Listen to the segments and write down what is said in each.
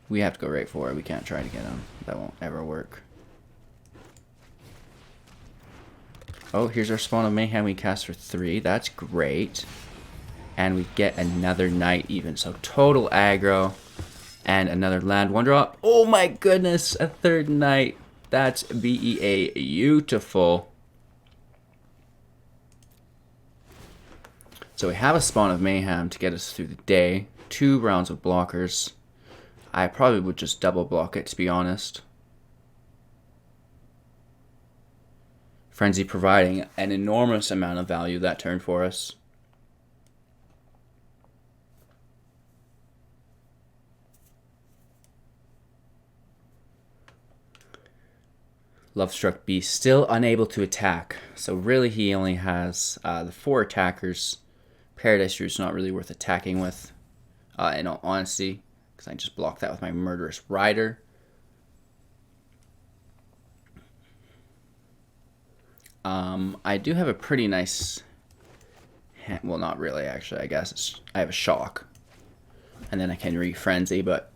We have to go right for it. We can't try to get him. That won't ever work. Oh, here's our Spawn of Mayhem. We cast for 3. That's great. And we get another Knight even. So total aggro. And another land. 1 drop. Oh my goodness. A 3rd Knight. That's beautiful. So we have a Spawn of Mayhem to get us through the day. 2 rounds of blockers. I probably would just double block it, to be honest. Frenzy providing an enormous amount of value that turn for us. Lovestruck Beast still unable to attack. So really he only has the 4 attackers. Paradise Root's not really worth attacking with, in all honesty, because I just blocked that with my Murderous Rider. I do have a pretty nice hand. Well, not really, actually. I guess I have a Shock. And then I can re-Frenzy, but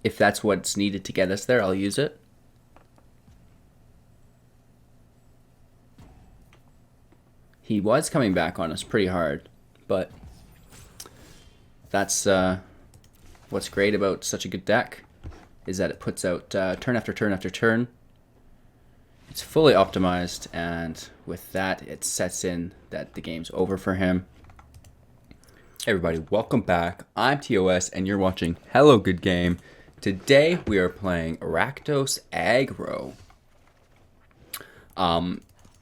if that's what's needed to get us there, I'll use it. He was coming back on us pretty hard, but that's what's great about such a good deck, is that it puts out turn after turn after turn. It's fully optimized, and with that, it sets in that the game's over for him. Hey everybody, welcome back. I'm TOS, and you're watching Hello Good Game. Today, we are playing Rakdos Aggro.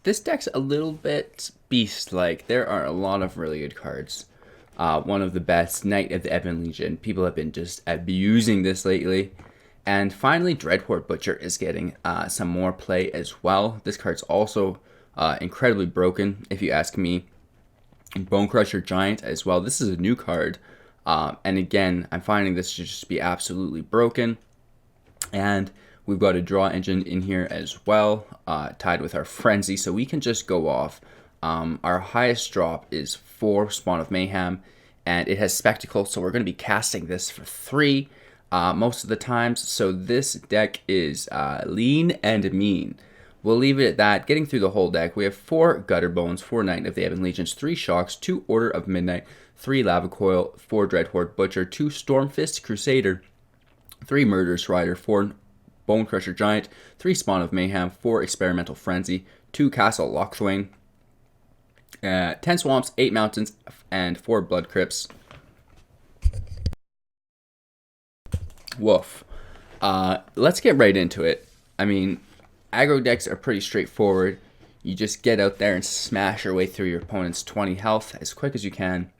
This deck's a little bit beast-like. There are a lot of really good cards. One of the best, Knight of the Ebon Legion. People have been just abusing this lately. And finally, Dreadhorde Butcher is getting some more play as well. This card's also incredibly broken, if you ask me. And Bonecrusher Giant as well. This is a new card. And again, I'm finding this to just be absolutely broken. And we've got a draw engine in here as well, tied with our Frenzy. So we can just go off. Our highest drop is 4 Spawn of Mayhem. And it has Spectacle, so we're going to be casting this for 3. Most of the times, so this deck is lean and mean. We'll leave it at that. Getting through the whole deck, we have 4 Gutter Bones, 4 Knight of the Ebon Legions, 3 Shocks, 2 Order of Midnight, 3 Lava Coil, 4 Dreadhorde Butcher, 2 Stormfist Crusader, 3 Murderous Rider, 4 Bonecrusher Giant, 3 Spawn of Mayhem, 4 Experimental Frenzy, 2 Castle Lochthwain, 10 Swamps, 8 Mountains, and 4 Blood Crypts. Woof. Let's get right into it. I mean, aggro decks are pretty straightforward. You just get out there and smash your way through your opponent's 20 health as quick as you can.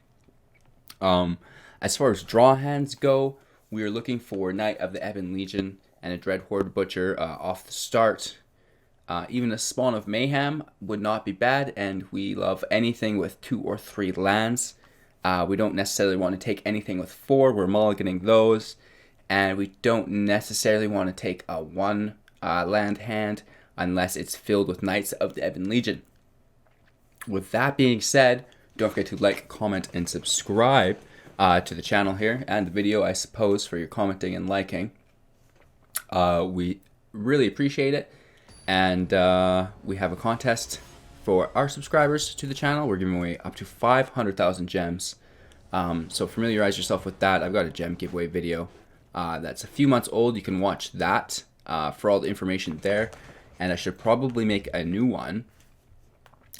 As far as draw hands go, we are looking for Knight of the Ebon Legion and a Dreadhorde Butcher off the start. Even a Spawn of Mayhem would not be bad, and we love anything with 2 or 3 lands. We don't necessarily want to take anything with 4. We're mulliganing those. And we don't necessarily want to take a 1 land hand unless it's filled with Knights of the Ebon Legion. With that being said, don't forget to like, comment, and subscribe to the channel here and the video, I suppose, for your commenting and liking. We really appreciate it. And we have a contest for our subscribers to the channel. We're giving away up to 500,000 gems. So familiarize yourself with that. I've got a gem giveaway video. That's a few months old. You can watch that for all the information there. And I should probably make a new one.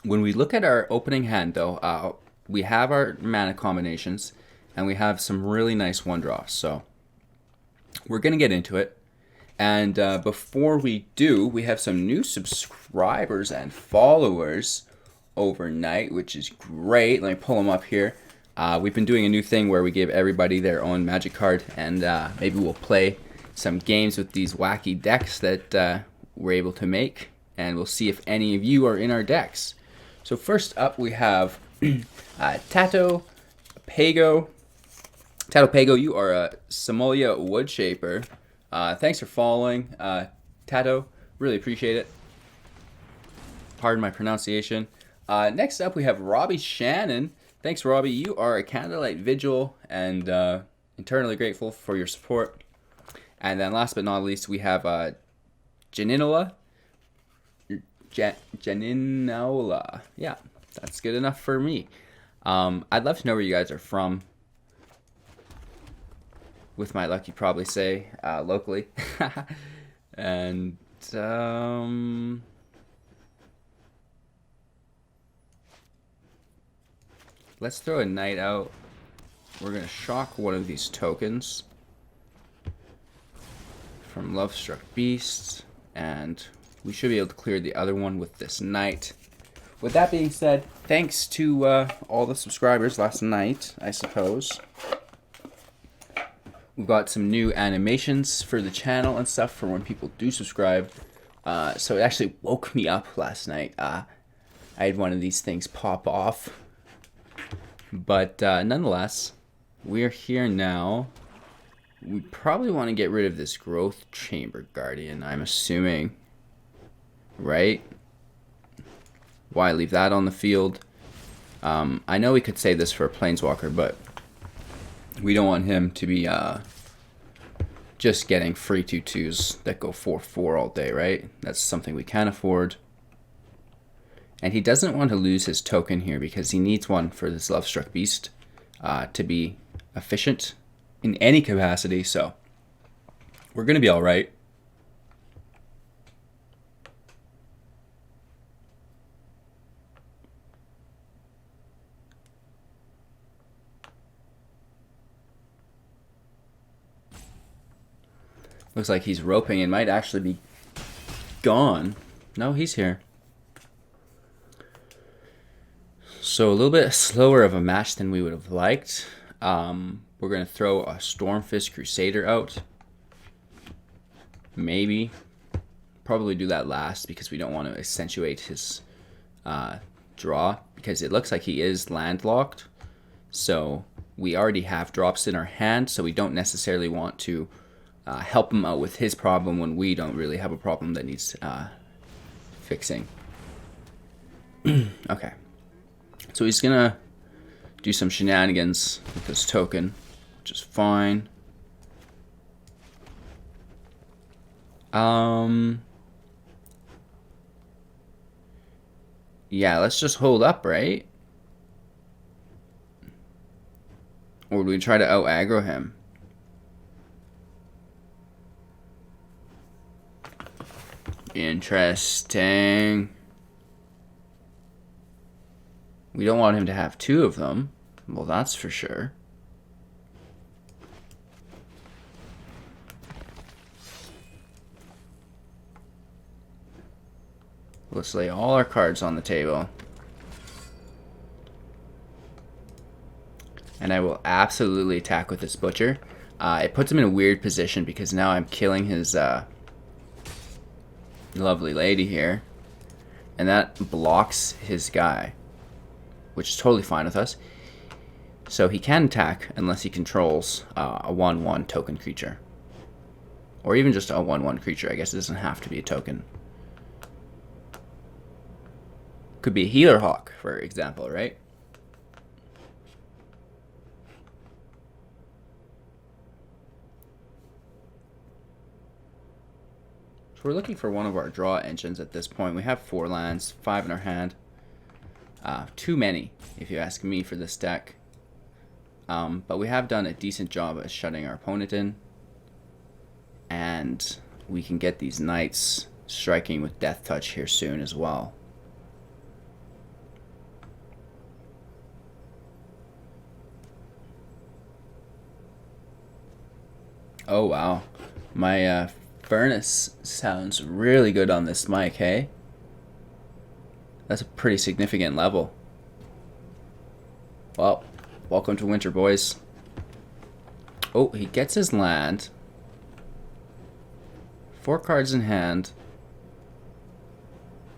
When we look at our opening hand, though, we have our mana combinations. And we have some really nice 1-drops. So we're going to get into it. And before we do, we have some new subscribers and followers overnight, which is great. Let me pull them up here. We've been doing a new thing where we give everybody their own magic card, and maybe we'll play some games with these wacky decks that we're able to make, and we'll see if any of you are in our decks. So first up, we have Tato Pago. Tato Pago, you are a Somalia Woodshaper. Thanks for following, Tato. Really appreciate it. Pardon my pronunciation. Next up, we have Robbie Shannon. Thanks, Robbie. You are a Candlelight Vigil, and Eternally grateful for your support. And then last but not least, we have Janinola. Janinola. Yeah, that's good enough for me. I'd love to know where you guys are from. With my luck, you probably say locally. And let's throw a knight out. We're going to shock one of these tokens from Lovestruck Beast, and we should be able to clear the other one with this knight. With that being said, thanks to all the subscribers last night, I suppose. We've got some new animations for the channel and stuff for when people do subscribe. So it actually woke me up last night. I had one of these things pop off. But nonetheless, we're here now. We probably want to get rid of this Growth Chamber Guardian, I'm assuming. Right? Why leave that on the field? I know we could say this for a Planeswalker, but we don't want him to be just getting free 2/2s that go 4/4 all day, right? That's something we can afford. And he doesn't want to lose his token here because he needs one for this Lovestruck Beast to be efficient in any capacity, so we're going to be all right. Looks like he's roping and might actually be gone. No, he's here. So a little bit slower of a match than we would have liked. We're going to throw a Stormfist Crusader out. Maybe. Probably do that last because we don't want to accentuate his draw. Because it looks like he is landlocked. So we already have drops in our hand. So we don't necessarily want to help him out with his problem when we don't really have a problem that needs fixing. Okay. So he's going to do some shenanigans with this token, which is fine. Yeah, let's just hold up, right? Or do we try to out-aggro him? Interesting. We don't want him to have two of them. Well, that's for sure. Let's lay all our cards on the table. And I will absolutely attack with this Butcher. It puts him in a weird position because now I'm killing his lovely lady here. And that blocks his guy, which is totally fine with us. So he can attack unless he controls a 1/1 token creature. Or even just a 1/1 creature. I guess it doesn't have to be a token. Could be a Healer Hawk, for example, right? So we're looking for one of our draw engines at this point. We have 4 lands, 5 in our hand. Too many, if you ask me, for this deck. But we have done a decent job at shutting our opponent in. And we can get these knights striking with Death Touch here soon as well. Oh wow, my furnace sounds really good on this mic, hey? That's a pretty significant level. Well, welcome to winter, boys. Oh, he gets his land. 4 cards in hand.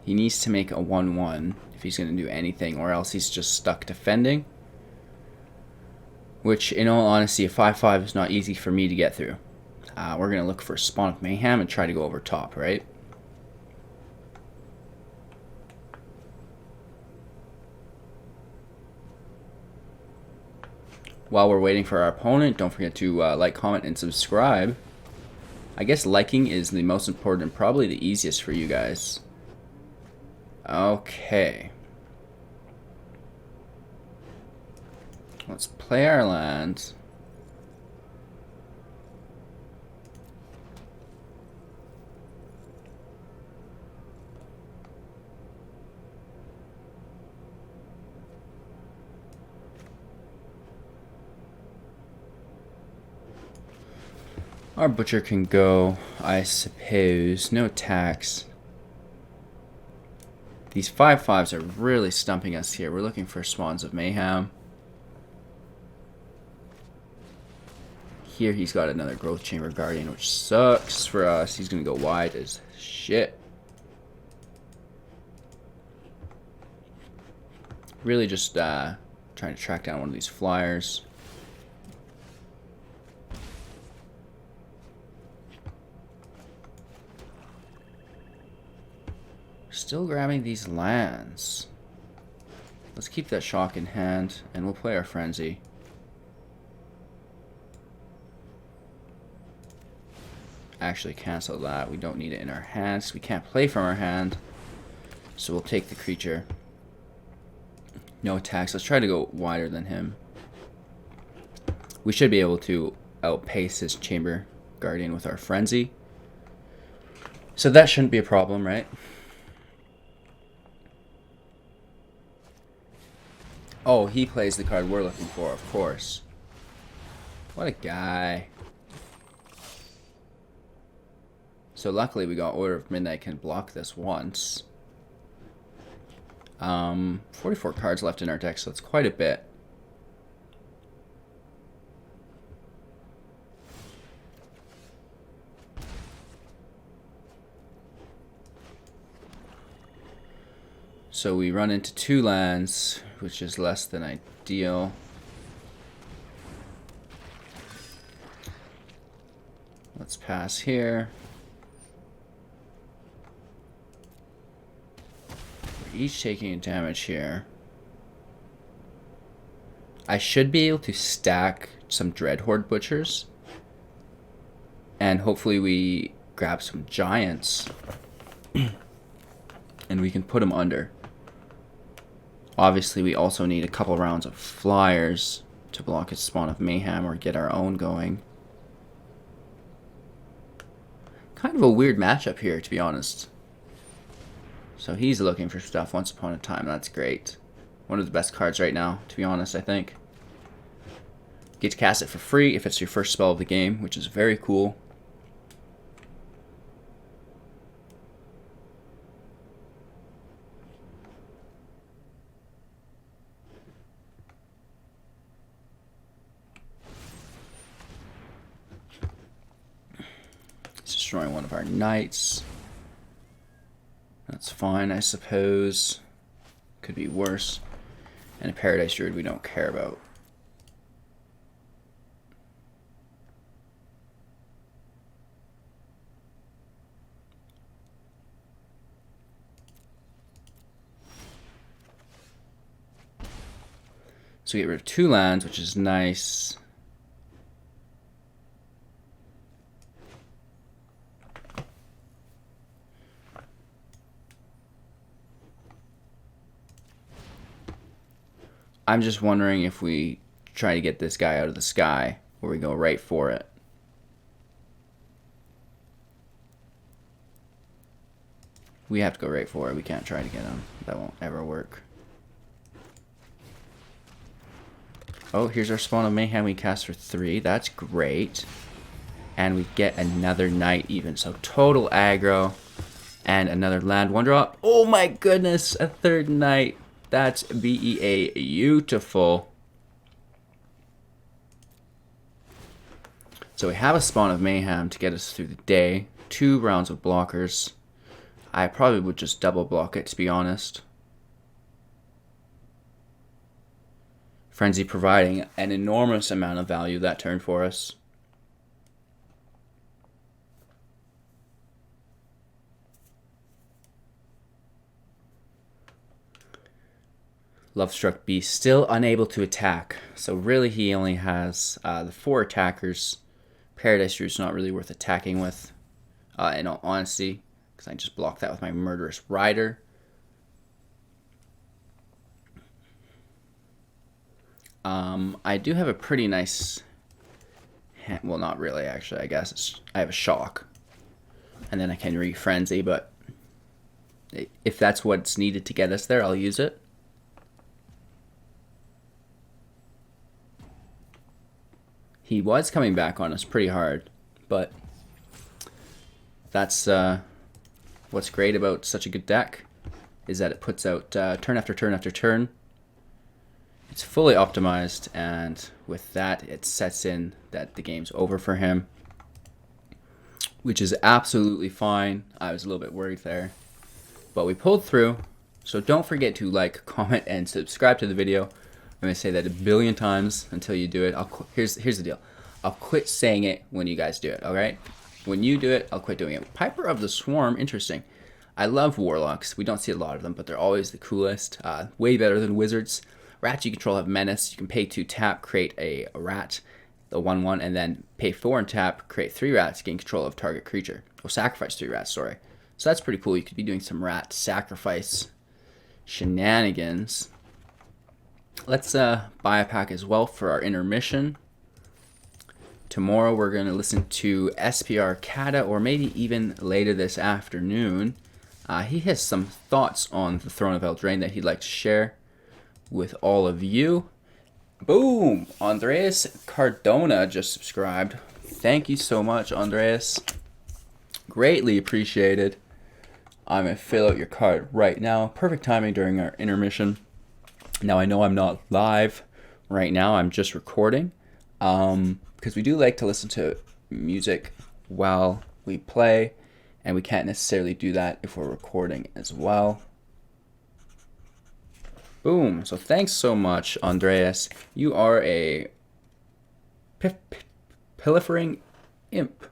He needs to make a 1/1 if he's going to do anything, or else he's just stuck defending. Which, in all honesty, a 5/5 is not easy for me to get through. We're going to look for Spawn of Mayhem and try to go over top, right? While we're waiting for our opponent, don't forget to like, comment, and subscribe. I guess liking is the most important and probably the easiest for you guys. Okay. Let's play our land. Our butcher can go, I suppose. No attacks. These 5/5s are really stumping us here. We're looking for Swans of Mayhem. Here he's got another Growth Chamber Guardian, which sucks for us. He's going to go wide as shit. Really just trying to track down one of these flyers. Still grabbing these lands. Let's keep that shock in hand, and we'll play our Frenzy. Actually cancel that. We don't need it in our hands. We can't play from our hand. So we'll take the creature. No attacks. Let's try to go wider than him. We should be able to outpace his Chamber Guardian with our Frenzy. So that shouldn't be a problem, right? Oh, he plays the card we're looking for, of course. What a guy. So luckily we got Order of Midnight can block this once. 44 cards left in our deck, so that's quite a bit. So we run into 2 lands, which is less than ideal. Let's pass here. We're each taking damage here. I should be able to stack some Dreadhorde Butchers. And hopefully we grab some Giants. And we can put them under. Obviously, we also need a couple rounds of flyers to block his Spawn of Mayhem or get our own going. Kind of a weird matchup here, to be honest. So he's looking for stuff Once Upon a Time. That's great. One of the best cards right now, to be honest, I think. Get to cast it for free if it's your first spell of the game, which is very cool. Destroying one of our knights. That's fine, I suppose. Could be worse. And a Paradise Druid we don't care about. So we get rid of 2 lands, which is nice. I'm just wondering if we try to get this guy out of the sky or we go right for it. We have to go right for it. We can't try to get him. That won't ever work. Oh, here's our Spawn of Mayhem. We cast for 3. That's great. And we get another knight even. So total aggro. And another land 1-drop. Oh my goodness. A 3rd knight. That's beautiful. So we have a Spawn of Mayhem to get us through the day. 2 rounds of blockers. I probably would just double block it, to be honest. Frenzy providing an enormous amount of value that turn for us. Lovestruck Beast still unable to attack. So really he only has the 4 attackers. Paradise Root's not really worth attacking with, in all honesty, because I just blocked that with my Murderous Rider. I do have a pretty nice hand. Well, not really, actually. I guess I have a Shock. And then I can re-Frenzy, but if that's what's needed to get us there, I'll use it. He was coming back on us pretty hard, but that's what's great about such a good deck, is that it puts out turn after turn after turn. It's fully optimized, and with that, it sets in that the game's over for him, which is absolutely fine. I was a little bit worried there, but we pulled through. So don't forget to like, comment, and subscribe to the video. I'm going to say that a billion times until you do it. Here's the deal. I'll quit saying it when you guys do it, alright? When you do it, I'll quit doing it. Piper of the Swarm, interesting. I love Warlocks. We don't see a lot of them, but they're always the coolest. Way better than Wizards. Rats you control have Menace. You can pay 2 tap, create a rat, the 1/1, and then pay 4 and tap, create 3 rats, gain control of target creature. Or sacrifice 3 rats, sorry. So that's pretty cool. You could be doing some rat sacrifice shenanigans. Let's buy a pack as well for our intermission. Tomorrow we're going to listen to SPR Kata, or maybe even later this afternoon. He has some thoughts on the Throne of Eldraine that he'd like to share with all of you. Boom! Andreas Cardona just subscribed. Thank you so much, Andreas. Greatly appreciated. I'm going to fill out your card right now. Perfect timing during our intermission. Now, I know I'm not live right now. I'm just recording. Because we do like to listen to music while we play, and we can't necessarily do that if we're recording as well. Boom. So thanks so much, Andreas. You are a proliferating imp.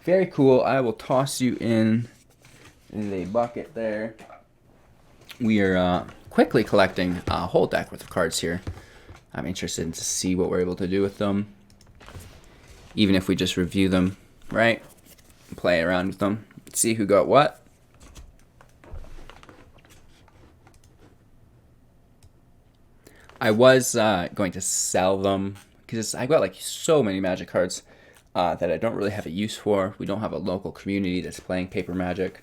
Very cool. I will toss you in the bucket there. We are quickly collecting a whole deck worth of cards here. I'm interested to see what we're able to do with them, even if we just review them, right? Play around with them, see who got what. I was going to sell them because I got like so many Magic cards that I don't really have a use for. We don't have a local community that's playing Paper Magic,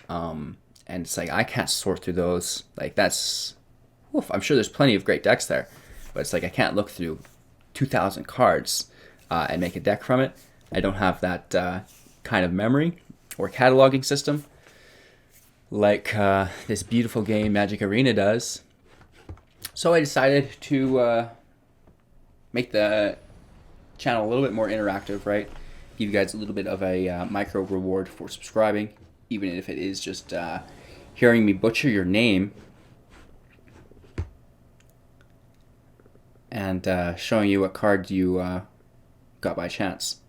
and it's like I can't sort through those. Like that's, oof, I'm sure there's plenty of great decks there, but it's like I can't look through 2,000 cards and make a deck from it. I don't have that kind of memory or cataloging system like this beautiful game Magic Arena does. So I decided to make the channel a little bit more interactive, right? Give you guys a little bit of a micro reward for subscribing, even if it is just hearing me butcher your name and showing you what card you got by chance.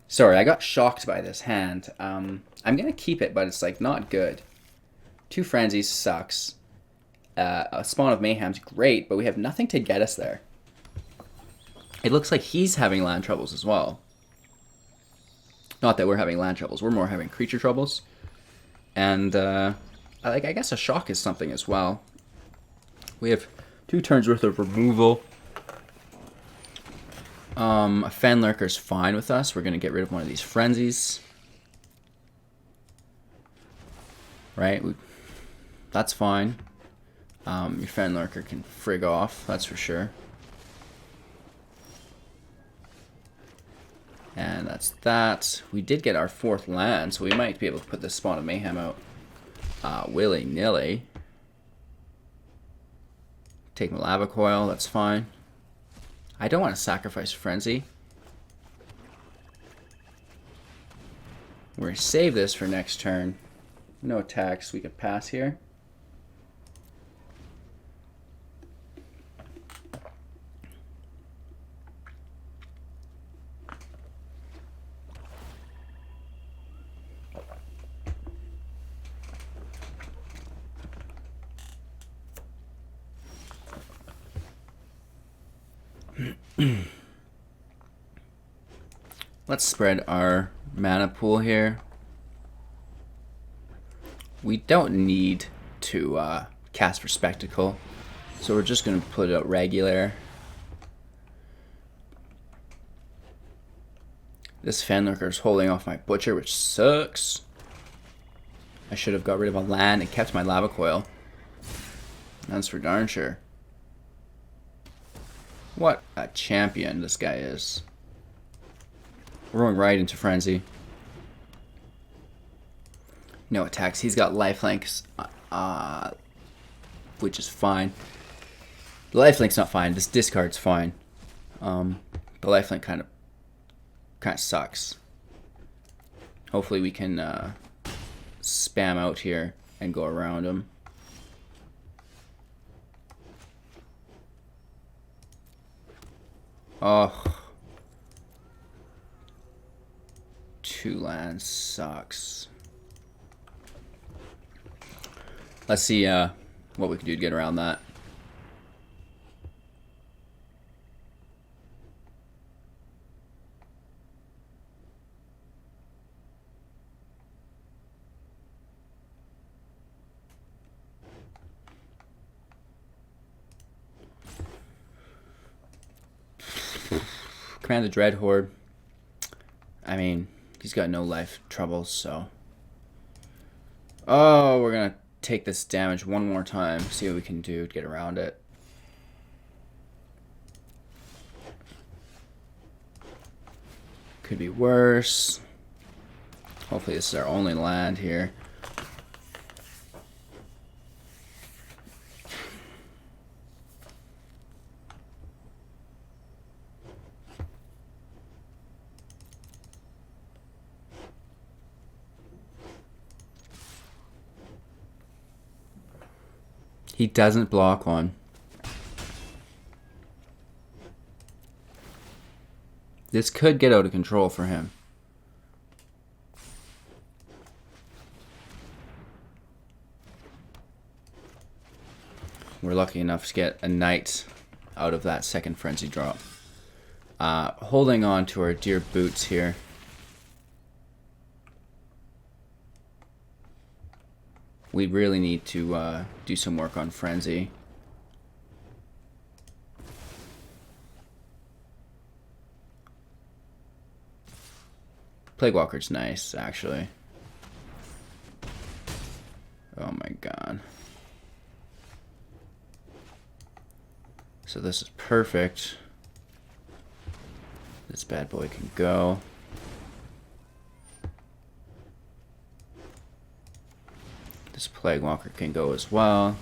Sorry, I got shocked by this hand. I'm going to keep it, but it's like not good. 2 Frenzies sucks. A Spawn of Mayhem's great, but we have nothing to get us there. It looks like he's having land troubles as well. Not that we're having land troubles, we're more having creature troubles. And I guess a shock is something as well. We have 2 turns worth of removal. A Fenlurker's fine with us. We're going to get rid of one of these Frenzies. Right? That's fine. Your Fenlurker can frig off, that's for sure. And that's that. We did get our 4th land, so we might be able to put this Spawn of Mayhem out willy-nilly. Take my Lava Coil, that's fine. I don't want to sacrifice Frenzy. We're going to save this for next turn. No attacks, we could pass here. Let's spread our mana pool here. We don't need to cast for Spectacle, so we're just going to put it out regular. This Fenlurker is holding off my Butcher, which sucks. I should have got rid of a land and kept my Lava Coil. That's for darn sure. What a champion this guy is. We're going right into Frenzy. No attacks. He's got lifelinks, which is fine. The lifelink's not fine. This discard's fine. The lifelink kind of sucks. Hopefully we can spam out here and go around him. Oh. 2 lands sucks. Let's see what we can do to get around that. Command the Dread Horde. I mean, he's got no life troubles, so. Oh, we're gonna take this damage one more time, see what we can do to get around it. Could be worse. Hopefully this is our only land here. He doesn't block one. This could get out of control for him. We're lucky enough to get a knight out of that second frenzy drop. Holding on to our dear boots here. We really need to do some work on Frenzy. Plaguewalker's nice, actually. Oh my god. So this is perfect. This bad boy can go. This Plaguewalker can go as well.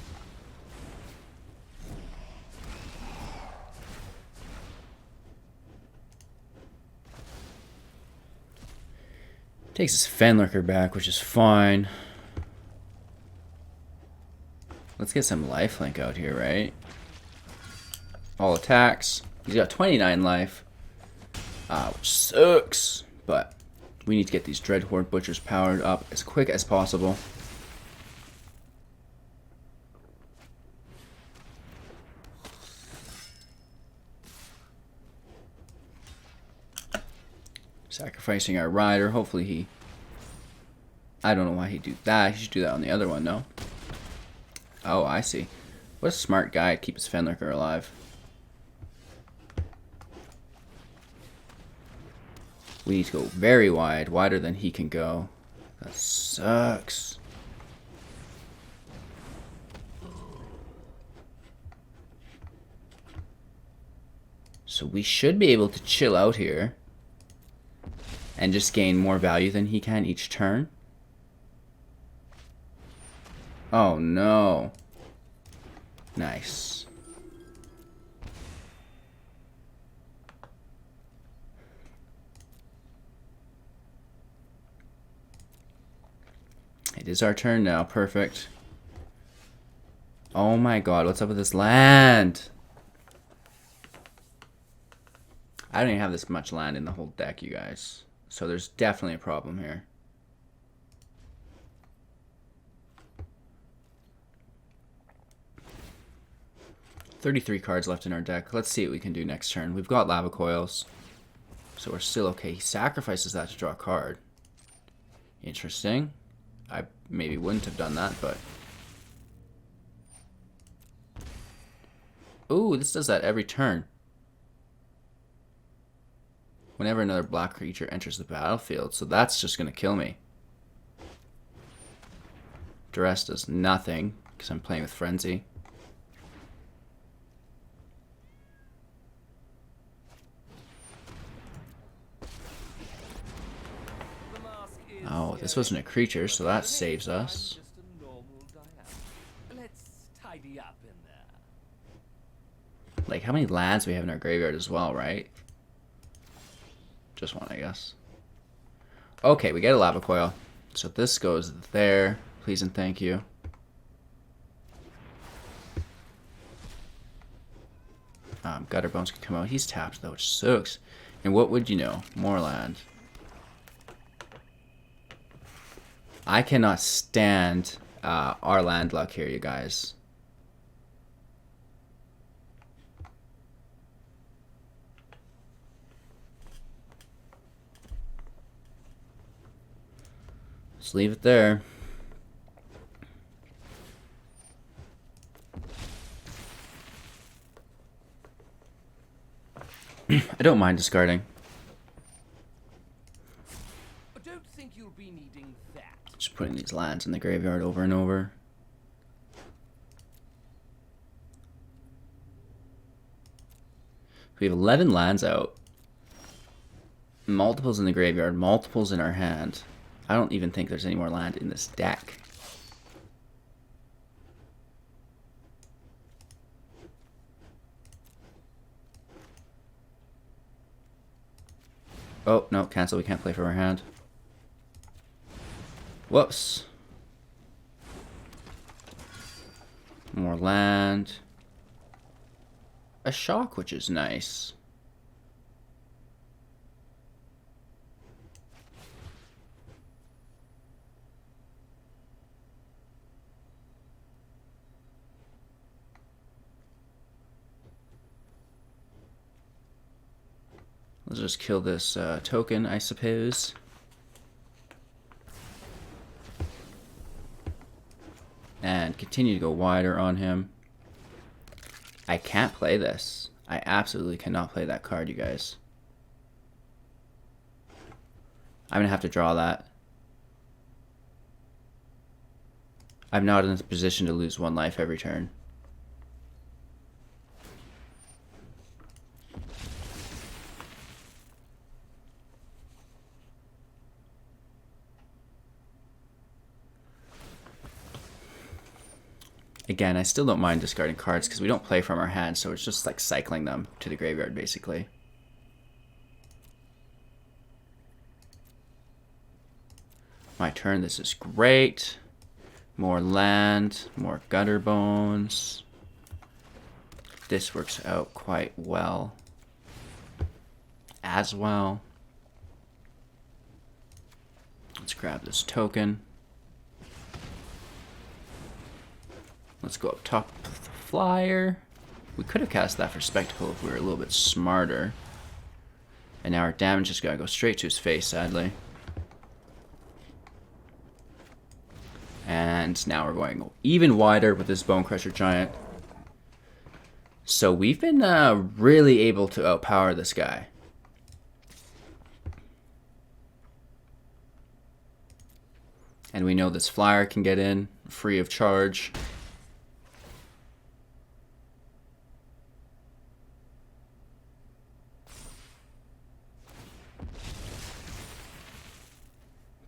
Takes his Fenlurker back, which is fine. Let's get some lifelink out here, right? All attacks. He's got 29 life, which sucks. But we need to get these Dreadhorde Butchers powered up as quick as possible. Sacrificing our rider. Hopefully he... I don't know why he'd do that. He should do that on the other one, no? Oh, I see. What a smart guy to keep his Fenlurker alive. We need to go very wide. Wider than he can go. That sucks. So we should be able to chill out here. And just gain more value than he can each turn. Oh no. Nice. It is our turn now. Perfect. Oh my god, what's up with this land? I don't even have this much land in the whole deck, you guys. So there's definitely a problem here. 33 cards left in our deck. Let's see what we can do next turn. We've got Lava Coils, so we're still okay. He sacrifices that to draw a card. Interesting. I maybe wouldn't have done that, but... Ooh, this does that every turn. Whenever another black creature enters the battlefield, so that's just going to kill me. Duress does nothing, because I'm playing with Frenzy. Oh, this wasn't a creature, so that saves us. Like, how many lands we have in our graveyard as well, right? Just one, I guess. Okay, we get a Lava Coil. So this goes there. Please and thank you. Gutter Bones can come out. He's tapped, though, which sucks. And what would you know? More land. I cannot stand our land luck here, you guys. Just leave it there. I don't mind discarding. I don't think you'll be needing that. Just putting these lands in the graveyard over and over. We have 11 lands out. Multiples in the graveyard, multiples in our hand. I don't even think there's any more land in this deck. Oh, no, cancel. We can't play from our hand. Whoops. More land. A shock, which is nice. Let's just kill this token, I suppose. And continue to go wider on him. I can't play this. I absolutely cannot play that card, you guys. I'm going to have to draw that. I'm not in a position to lose one life every turn. Again, I still don't mind discarding cards because we don't play from our hand, so it's just like cycling them to the graveyard, basically. My turn, this is great. More land, more gutter bones. This works out quite well as well. Let's grab this token. Let's go up top of the flyer. We could have cast that for Spectacle if we were a little bit smarter. And now our damage is going to go straight to his face, sadly. And now we're going even wider with this Bone Crusher Giant. So we've been really able to outpower this guy. And we know this flyer can get in free of charge.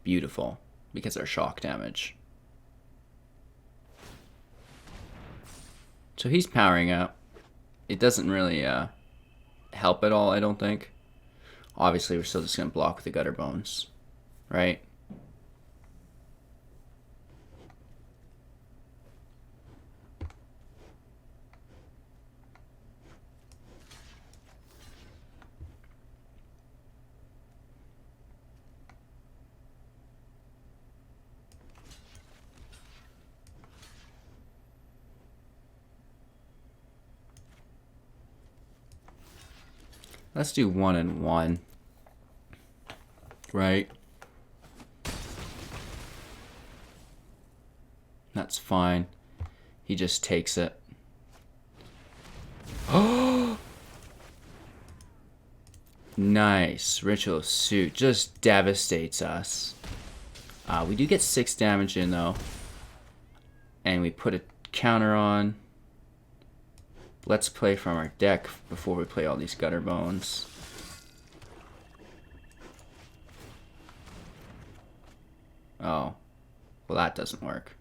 Beautiful, because our shock damage. So he's powering up. It doesn't really help at all, I don't think. Obviously, we're still just going to block with the Gutter Bones, right? Let's do 1 and 1. Right? That's fine. He just takes it. Oh! Nice. Ritual Suit just devastates us. We do get 6 damage in though. And we put a counter on. Let's play from our deck before we play all these Gutter Bones. Oh. Well, that doesn't work.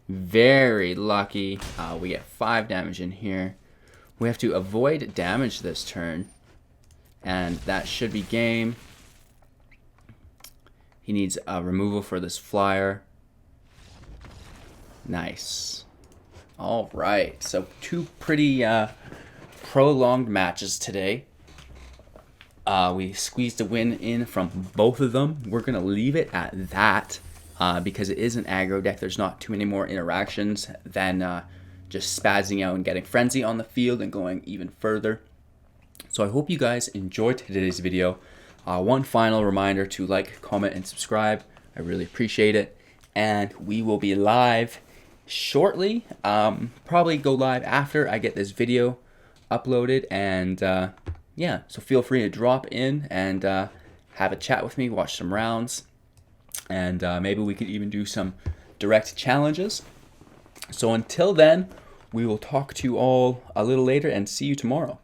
Very lucky. We get 5 damage in here. We have to avoid damage this turn. And that should be game. He needs a removal for this flyer. Nice. All right. So 2 pretty prolonged matches today. We squeezed a win in from both of them. We're going to leave it at that. Because it is an aggro deck, there's not too many more interactions than just spazzing out and getting Frenzy on the field and going even further. So I hope you guys enjoyed today's video. One final reminder to like, comment, and subscribe. I really appreciate it. And we will be live shortly. Probably go live after I get this video uploaded. And yeah, so feel free to drop in and have a chat with me, watch some rounds. And maybe we could even do some direct challenges. So until then, we will talk to you all a little later and see you tomorrow.